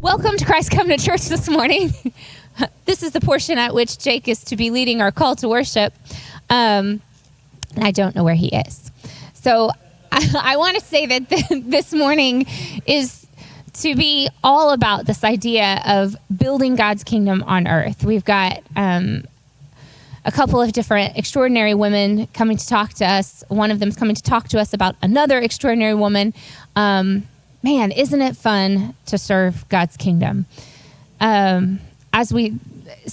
Welcome to Christ Covenant Church this morning. This is the portion at which Jake is to be leading our call to worship. I don't know where he is. So I want to say that this morning is to be all about this idea of building God's kingdom on earth. We've got a couple of different extraordinary women coming to talk to us. One of them is coming to talk to us about another extraordinary woman. Man, isn't it fun to serve God's kingdom? As we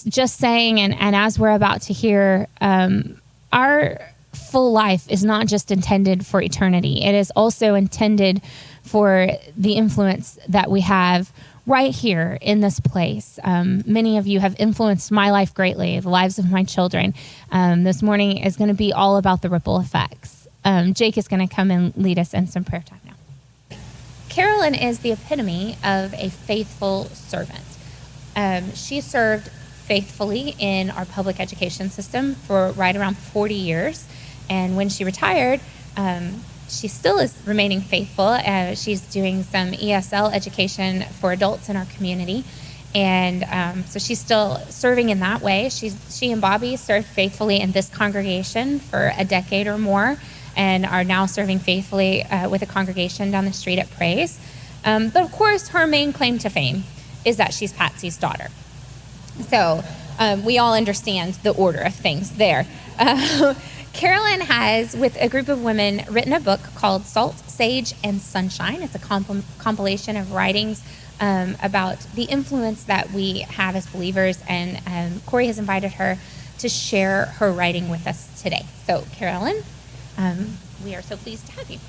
just sang and as we're about to hear, our full life is not just intended for eternity. It is also intended for the influence that we have right here in this place. Many of you have influenced my life greatly, the lives of my children. This morning is going to be all about the ripple effects. Jake is going to come and lead us in some prayer time now. Carolyn is the epitome of a faithful servant. She served faithfully in our public education system for right around 40 years. And when she retired, she still is remaining faithful. She's doing some ESL education for adults in our community. And so she's still serving in that way. She and Bobby served faithfully in this congregation for a decade or more, and are now serving faithfully with a congregation down the street at Praise. But of course, her main claim to fame is that she's Patsy's daughter. So we all understand the order of things there. Carolyn has, with a group of women, written a book called Salt, Sage, and Sunshine. It's a compilation of writings about the influence that we have as believers, and Corey has invited her to share her writing with us today. So, Carolyn, we are so pleased to have you.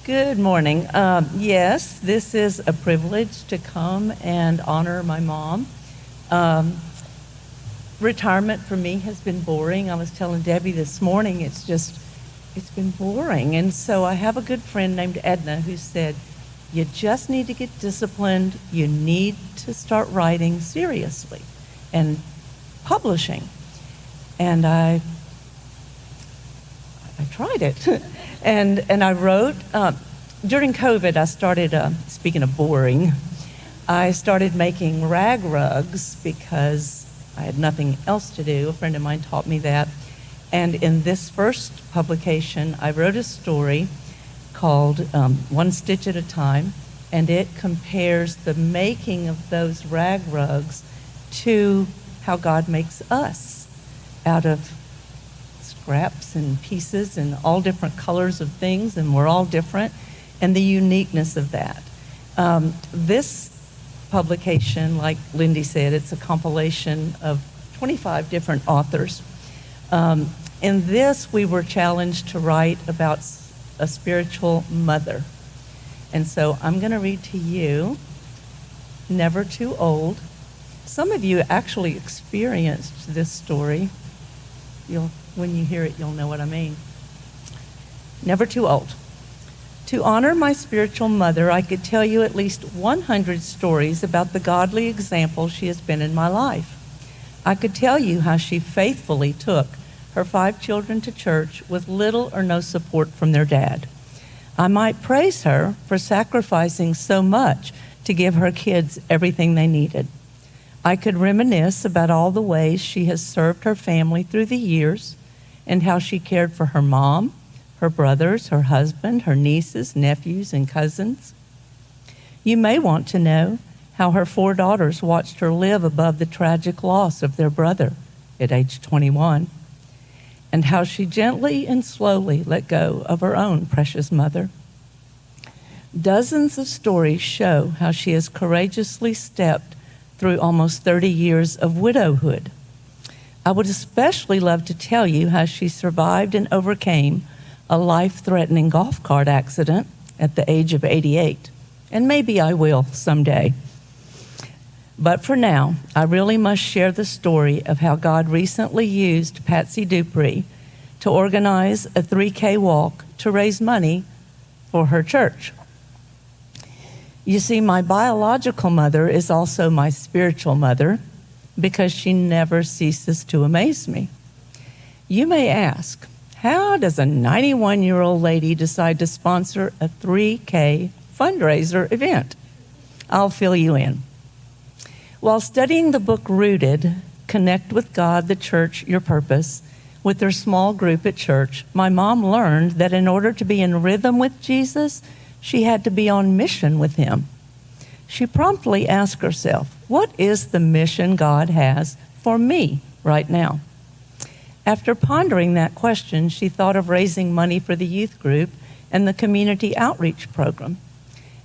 Good morning. Yes, this is a privilege to come and honor my mom. Retirement for me has been boring. I was telling Debbie this morning, it's been boring. And so I have a good friend named Edna who said, you just need to get disciplined. You need to start writing seriously and publishing. And I tried it. and I wrote, during COVID, I started, speaking of boring, I started making rag rugs because I had nothing else to do. A friend of mine taught me that. And in this first publication, I wrote a story called One Stitch at a Time, and it compares the making of those rag rugs to how God makes us out of scraps and pieces and all different colors of things, and we're all different, and the uniqueness of that. This publication, like Lindy said, it's a compilation of 25 different authors. In this, we were challenged to write about a spiritual mother. And so I'm going to read to you, Never Too Old. Some of you actually experienced this story. When you hear it, you'll know what I mean. Never too old. To honor my spiritual mother, I could tell you at least 100 stories about the godly example she has been in my life. I could tell you how she faithfully took her 5 children to church with little or no support from their dad. I might praise her for sacrificing so much to give her kids everything they needed. I could reminisce about all the ways she has served her family through the years and how she cared for her mom, her brothers, her husband, her nieces, nephews, and cousins. You may want to know how her 4 daughters watched her live above the tragic loss of their brother at age 21, and how she gently and slowly let go of her own precious mother. Dozens of stories show how she has courageously stepped through almost 30 years of widowhood. I would especially love to tell you how she survived and overcame a life-threatening golf cart accident at the age of 88, and maybe I will someday. But for now, I really must share the story of how God recently used Patsy Dupree to organize a 3K walk to raise money for her church. You see, my biological mother is also my spiritual mother because she never ceases to amaze me. You may ask, How does a 91-year-old lady decide to sponsor a 3K fundraiser event? I'll fill you in. While studying the book Rooted, Connect with God, the Church, Your Purpose, with their small group at church, my mom learned that in order to be in rhythm with Jesus, she had to be on mission with him. She promptly asked herself, what is the mission God has for me right now? After pondering that question, she thought of raising money for the youth group and the community outreach program.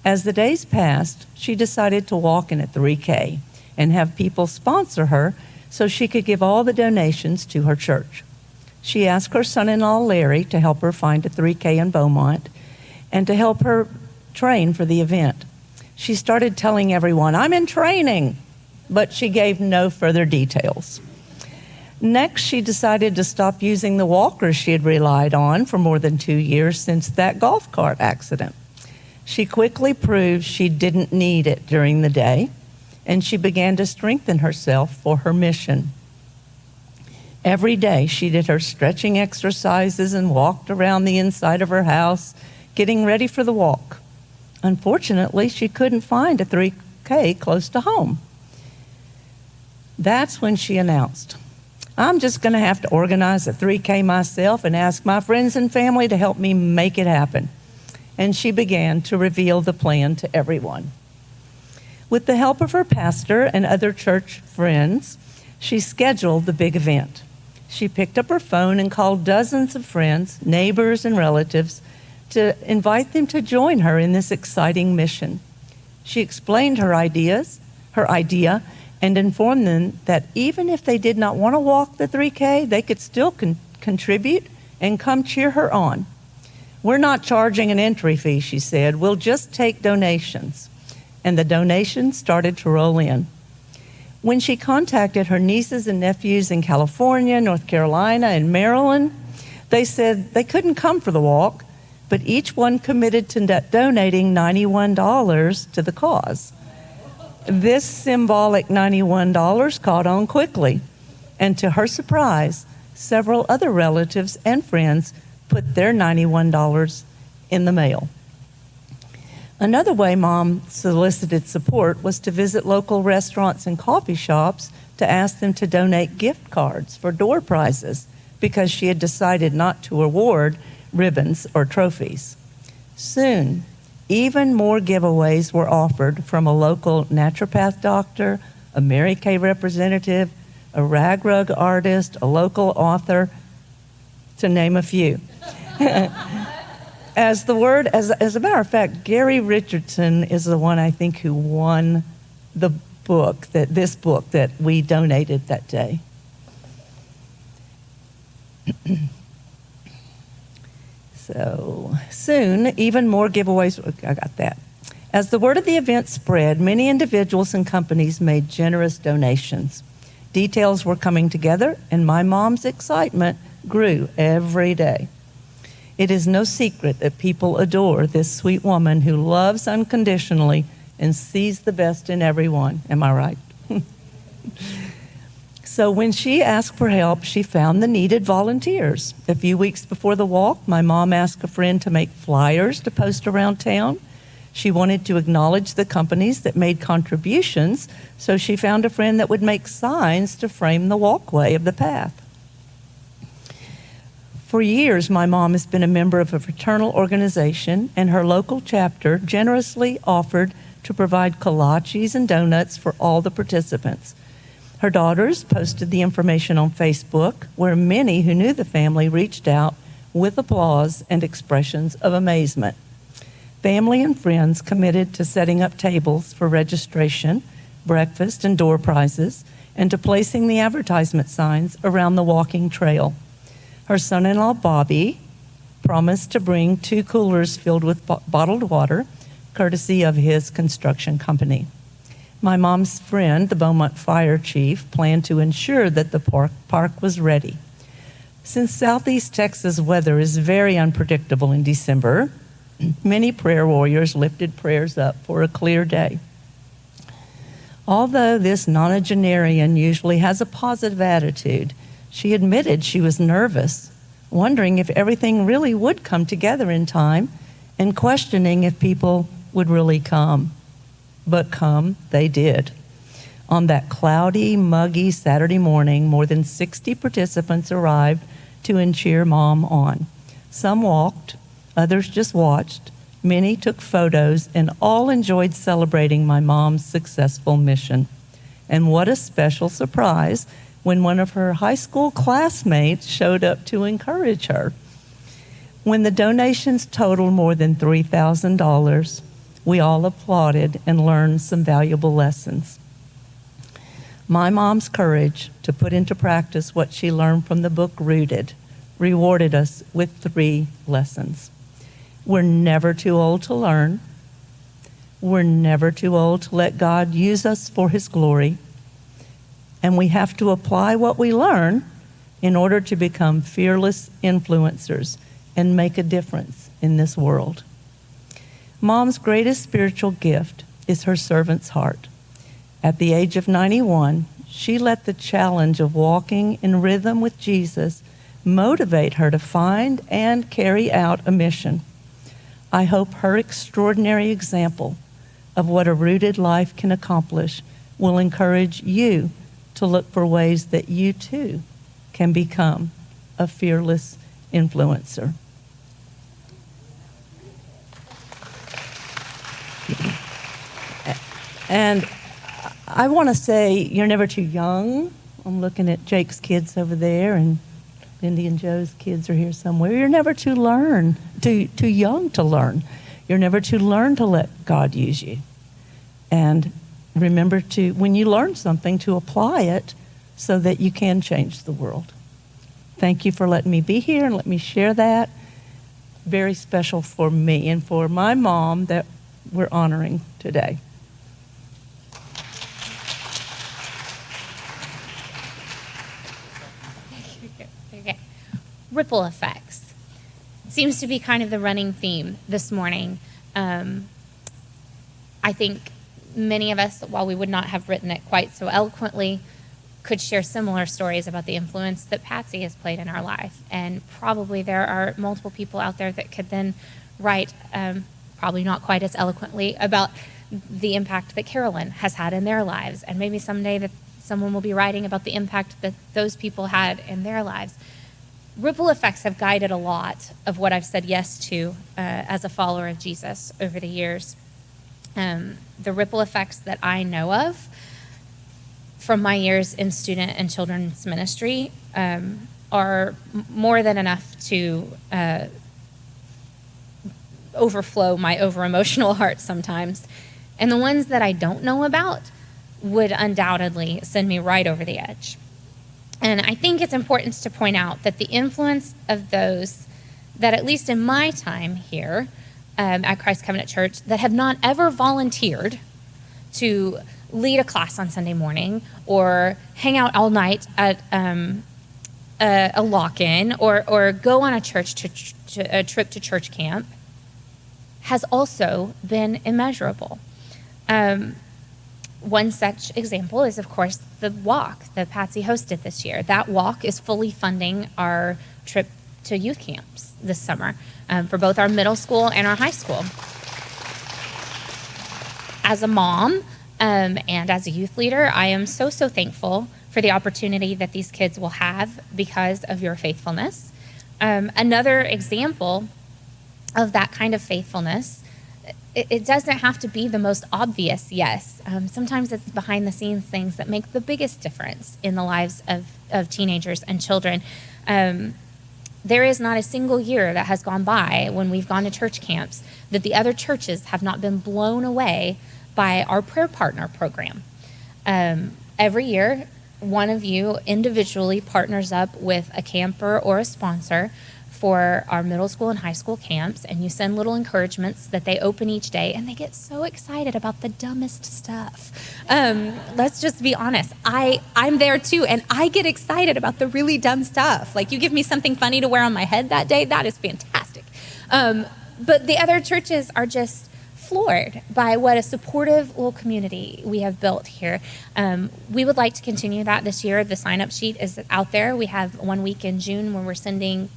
As the days passed, she decided to walk in a 3K and have people sponsor her so she could give all the donations to her church. She asked her son-in-law, Larry, to help her find a 3K in Beaumont and to help her train for the event. She started telling everyone, I'm in training, but she gave no further details. Next, she decided to stop using the walker she had relied on for more than 2 years since that golf cart accident. She quickly proved she didn't need it during the day, and she began to strengthen herself for her mission. Every day, she did her stretching exercises and walked around the inside of her house, getting ready for the walk. Unfortunately, she couldn't find a 3K close to home. That's when she announced, I'm just going to have to organize a 3K myself and ask my friends and family to help me make it happen. And she began to reveal the plan to everyone. With the help of her pastor and other church friends, she scheduled the big event. She picked up her phone and called dozens of friends, neighbors, and relatives to invite them to join her in this exciting mission. She explained her idea, and informed them that even if they did not want to walk the 3K, they could still contribute and come cheer her on. We're not charging an entry fee, she said. We'll just take donations. And the donations started to roll in. When she contacted her nieces and nephews in California, North Carolina, and Maryland, they said they couldn't come for the walk, but each one committed to donating $91 to the cause. This symbolic $91 caught on quickly, and to her surprise, several other relatives and friends put their $91 in the mail. Another way Mom solicited support was to visit local restaurants and coffee shops to ask them to donate gift cards for door prizes because she had decided not to award ribbons or trophies. Soon, even more giveaways were offered from a local naturopath doctor, a Mary Kay representative, a rag rug artist, a local author, to name a few. As a matter of fact, Gary Richardson is the one I think who won this book that we donated that day. So soon, even more giveaways. I got that. As the word of the event spread, many individuals and companies made generous donations. Details were coming together, and my mom's excitement grew every day. It is no secret that people adore this sweet woman who loves unconditionally and sees the best in everyone. Am I right? So when she asked for help, she found the needed volunteers. A few weeks before the walk, my mom asked a friend to make flyers to post around town. She wanted to acknowledge the companies that made contributions, so she found a friend that would make signs to frame the walkway of the path. For years, my mom has been a member of a fraternal organization, and her local chapter generously offered to provide kolaches and donuts for all the participants. Her daughters posted the information on Facebook, where many who knew the family reached out with applause and expressions of amazement. Family and friends committed to setting up tables for registration, breakfast, and door prizes, and to placing the advertisement signs around the walking trail. Her son-in-law, Bobby, promised to bring 2 coolers filled with bottled water, courtesy of his construction company. My mom's friend, the Beaumont fire chief, planned to ensure that the park was ready. Since Southeast Texas weather is very unpredictable in December, many prayer warriors lifted prayers up for a clear day. Although this nonagenarian usually has a positive attitude, she admitted she was nervous wondering if everything really would come together in time and questioning if people would really come. But come they did. On that cloudy, muggy Saturday morning, more than 60 participants arrived to cheer Mom on. Some walked, others just watched, many took photos, and all enjoyed celebrating my mom's successful mission. And what a special surprise when one of her high school classmates showed up to encourage her. When the donations totaled more than $3,000, we all applauded and learned some valuable lessons. My mom's courage to put into practice what she learned from the book Rooted rewarded us with 3 lessons. We're never too old to learn. We're never too old to let God use us for his glory. And we have to apply what we learn in order to become fearless influencers and make a difference in this world. Mom's greatest spiritual gift is her servant's heart. At the age of 91, she let the challenge of walking in rhythm with Jesus motivate her to find and carry out a mission. I hope her extraordinary example of what a rooted life can accomplish will encourage you to look for ways that you too can become a fearless influencer. And I want to say you're never too young. I'm looking at Jake's kids over there, and Lindy and Joe's kids are here somewhere. You're never too young to learn. You're never too learn to let God use you. And remember to, when you learn something, to apply it so that you can change the world. Thank you for letting me be here and let me share that. Very special for me and for my mom that we're honoring today. Okay. Ripple effects seems to be kind of the running theme this morning. I think many of us, while we would not have written it quite so eloquently, could share similar stories about the influence that Patsy has played in our life. And probably there are multiple people out there that could then write, probably not quite as eloquently, about the impact that Carolyn has had in their lives. And maybe someday that someone will be writing about the impact that those people had in their lives. Ripple effects have guided a lot of what I've said yes to as a follower of Jesus over the years. The ripple effects that I know of from my years in student and children's ministry are more than enough to overflow my over-emotional heart sometimes. And the ones that I don't know about would undoubtedly send me right over the edge. And I think it's important to point out that the influence of those that, at least in my time here at Christ Covenant Church, that have not ever volunteered to lead a class on Sunday morning or hang out all night at a lock-in or go on a trip to church camp has also been immeasurable. One such example is, of course, the walk that Patsy hosted this year. That walk is fully funding our trip to youth camps this summer for both our middle school and our high school. As a mom and as a youth leader, I am so thankful for the opportunity that these kids will have because of your faithfulness. Another example of that kind of faithfulness, it doesn't have to be the most obvious yes. Sometimes it's behind the scenes things that make the biggest difference in the lives of teenagers and children. There is not a single year that has gone by when we've gone to church camps that the other churches have not been blown away by our prayer partner program. Every year, one of you individually partners up with a camper or a sponsor for our middle school and high school camps, and you send little encouragements that they open each day, and they get so excited about the dumbest stuff. Let's just be honest. I'm there too, and I get excited about the really dumb stuff. Like, you give me something funny to wear on my head that day, that is fantastic. But the other churches are just floored by what a supportive little community we have built here. We would like to continue that this year. The sign-up sheet is out there. We have 1 week in June where we're sending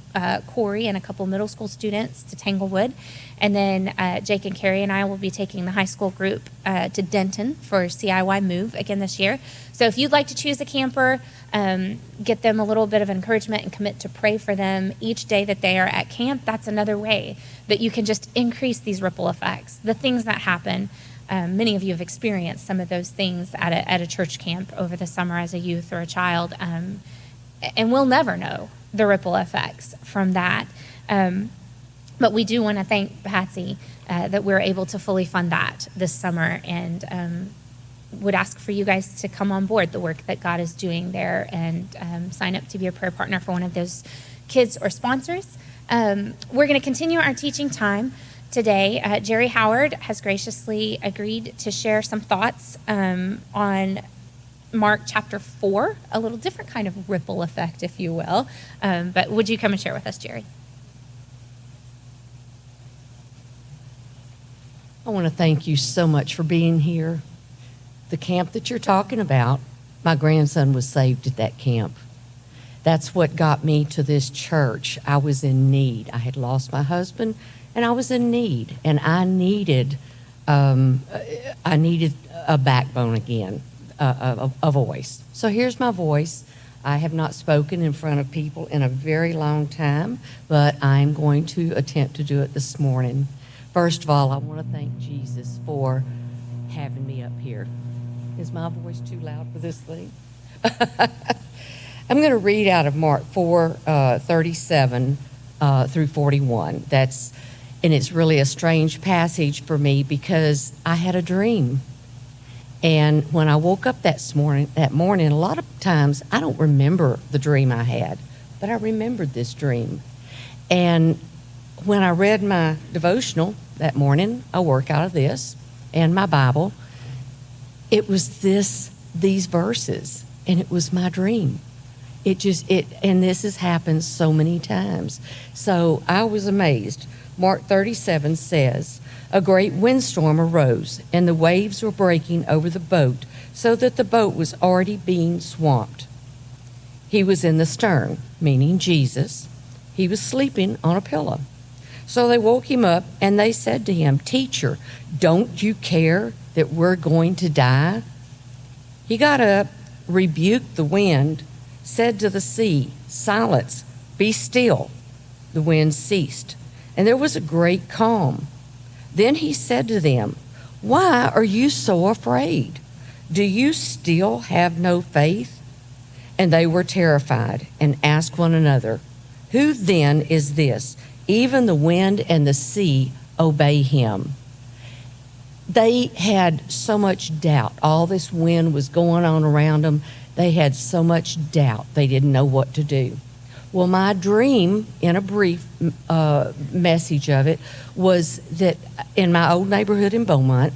Corey and a couple middle school students to Tanglewood. And then Jake and Carrie and I will be taking the high school group to Denton for CIY Move again this year. So if you'd like to choose a camper, get them a little bit of encouragement and commit to pray for them each day that they are at camp, that's another way that you can just increase these ripple effects. The things that happen, many of you have experienced some of those things at a church camp over the summer as a youth or a child, and we'll never know the ripple effects from that. But we do want to thank Patsy that we're able to fully fund that this summer, and would ask for you guys to come on board the work that God is doing there and sign up to be a prayer partner for one of those kids or sponsors. We're going to continue our teaching time today. Jerry Howard has graciously agreed to share some thoughts on Mark chapter 4, a little different kind of ripple effect, if you will. But would you come and share with us, Jerry? I want to thank you so much for being here. The camp that you're talking about, my grandson was saved at that camp. That's what got me to this church. I was in need. I had lost my husband, and I was in need, and I needed a backbone again, a voice. So here's my voice. I have not spoken in front of people in a very long time, but I'm going to attempt to do it this morning. First of all, I want to thank Jesus for having me up here. Is my voice too loud for this thing? I'm going to read out of Mark 4:37 through 41. And it's really a strange passage for me because I had a dream. And when I woke up that morning, a lot of times I don't remember the dream I had, but I remembered this dream. And when I read my devotional that morning, I work out of this and my Bible. It was these verses, and it was my dream. And this has happened so many times. So I was amazed. Mark 37 says, "A great windstorm arose, and the waves were breaking over the boat, so that the boat was already being swamped. He was in the stern," meaning Jesus. He was sleeping on a pillow. So they woke him up, and they said to him, "Teacher, don't you care that we're going to die?" He got up, rebuked the wind, said to the sea, "Silence, be still." The wind ceased, and there was a great calm. Then he said to them, "Why are you so afraid? Do you still have no faith?" And they were terrified and asked one another, "Who then is this? Even the wind and the sea obey him." They had so much doubt. All this wind was going on around them. They had so much doubt. They didn't know what to do. Well, my dream, in a brief message of it, was that in my old neighborhood in Beaumont,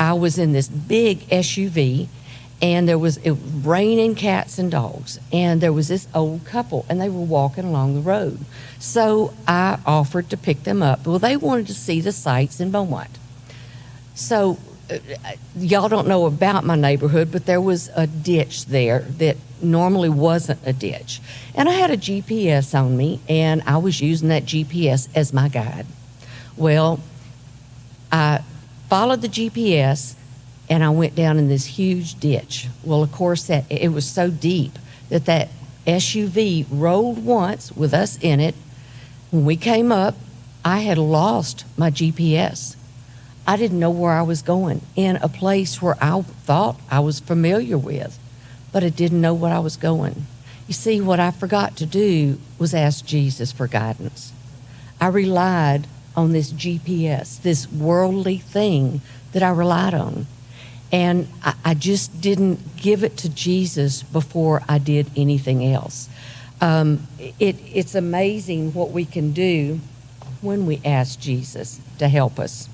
I was in this big SUV, and it was raining cats and dogs, and there was this old couple, and they were walking along the road. So I offered to pick them up. Well, they wanted to see the sights in Beaumont. So y'all don't know about my neighborhood, but there was a ditch there that normally wasn't a ditch. And I had a GPS on me, and I was using that GPS as my guide. Well, I followed the GPS, and I went down in this huge ditch. Well, of course, it was so deep that SUV rolled once with us in it. When we came up, I had lost my GPS. I didn't know where I was going, in a place where I thought I was familiar with, but I didn't know where I was going. You see, what I forgot to do was ask Jesus for guidance. I relied on this GPS, this worldly thing that I relied on. And I just didn't give it to Jesus before I did anything else. It's amazing what we can do when we ask Jesus to help us.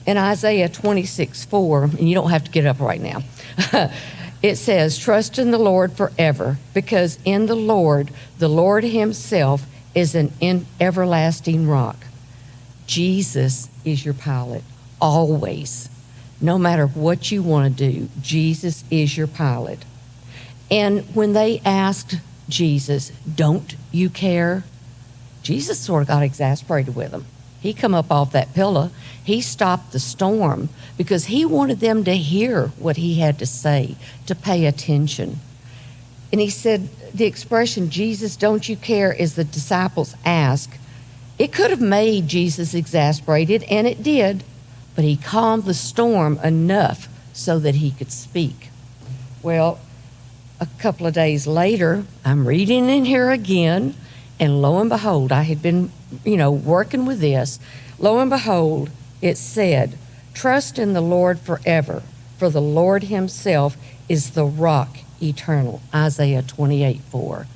In Isaiah 26:4, and you don't have to get up right now, it says, "Trust in the Lord forever, because in the Lord himself is an everlasting rock." Jesus is your pilot, always. No matter what you want to do, Jesus is your pilot. And when they asked Jesus, don't you care? Jesus sort of got exasperated with them. He come up off that pillow. He stopped the storm because he wanted them to hear what he had to say, to pay attention. And he said the expression, Jesus, don't you care, as the disciples asked, it could have made Jesus exasperated, and it did, but he calmed the storm enough so that he could speak. Well, a couple of days later, I'm reading in here again, and lo and behold, I had been, working with this. Lo and behold, it said, trust in the Lord forever, for the Lord himself is the rock eternal. Isaiah 28:4.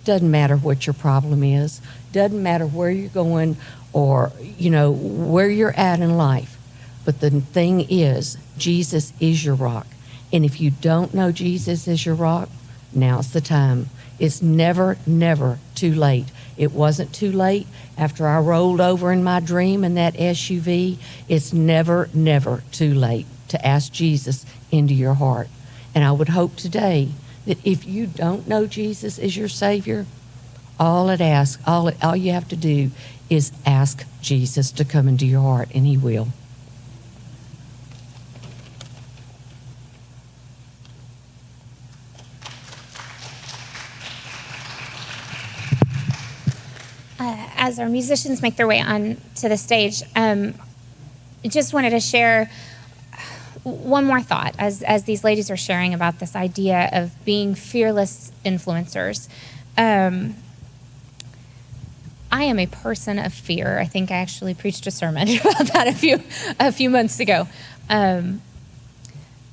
Doesn't matter what your problem is. Doesn't matter where you're going or, where you're at in life. But the thing is, Jesus is your rock. And if you don't know Jesus is your rock, now's the time. It's never, never too late. It wasn't too late after I rolled over in my dream in that SUV. It's never, never too late to ask Jesus into your heart. And I would hope today that if you don't know Jesus as your Savior, all you have to do is ask Jesus to come into your heart, and he will. As our musicians make their way on to the stage, just wanted to share one more thought as these ladies are sharing about this idea of being fearless influencers. I am a person of fear. I think I actually preached a sermon about that a few months ago.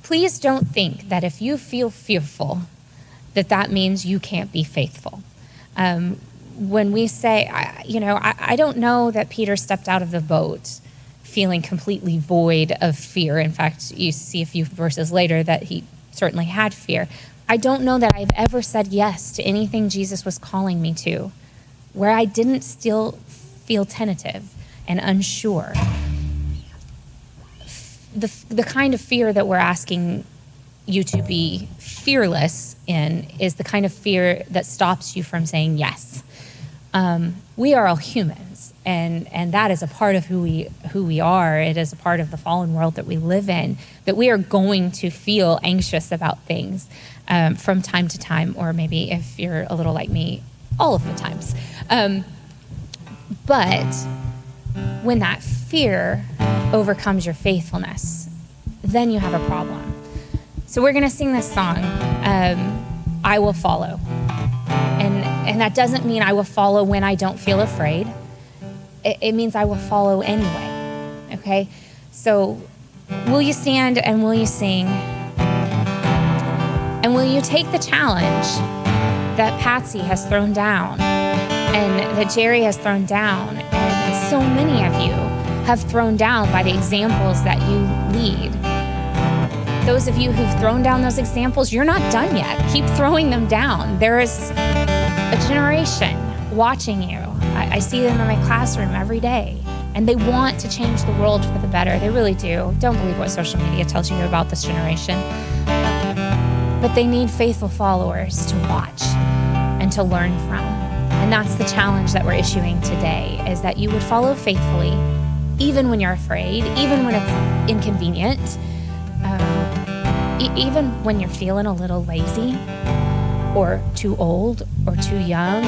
Please don't think that if you feel fearful, that means you can't be faithful. When we say, I don't know that Peter stepped out of the boat feeling completely void of fear. In fact, you see a few verses later that he certainly had fear. I don't know that I've ever said yes to anything Jesus was calling me to, where I didn't still feel tentative and unsure. The kind of fear that we're asking you to be fearless in is the kind of fear that stops you from saying yes. We are all humans, and that is a part of who we are. It is a part of the fallen world that we live in, that we are going to feel anxious about things from time to time, or maybe if you're a little like me, all of the times. But when that fear overcomes your faithfulness, then you have a problem. So we're going to sing this song, I Will Follow. And that doesn't mean I will follow when I don't feel afraid. It means I will follow anyway, okay? So will you stand and will you sing? And will you take the challenge that Patsy has thrown down and that Jerry has thrown down and so many of you have thrown down by the examples that you lead? Those of you who've thrown down those examples, you're not done yet. Keep throwing them down. There is a generation watching you. I see them in my classroom every day, and they want to change the world for the better. They really do. Don't believe what social media tells you about this generation. But they need faithful followers to watch and to learn from. And that's the challenge that we're issuing today, is that you would follow faithfully, even when you're afraid, even when it's inconvenient, even when you're feeling a little lazy, or too old, or too young,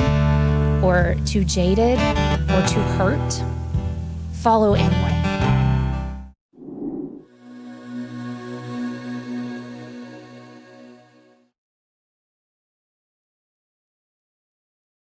or too jaded, or too hurt. Follow anyway.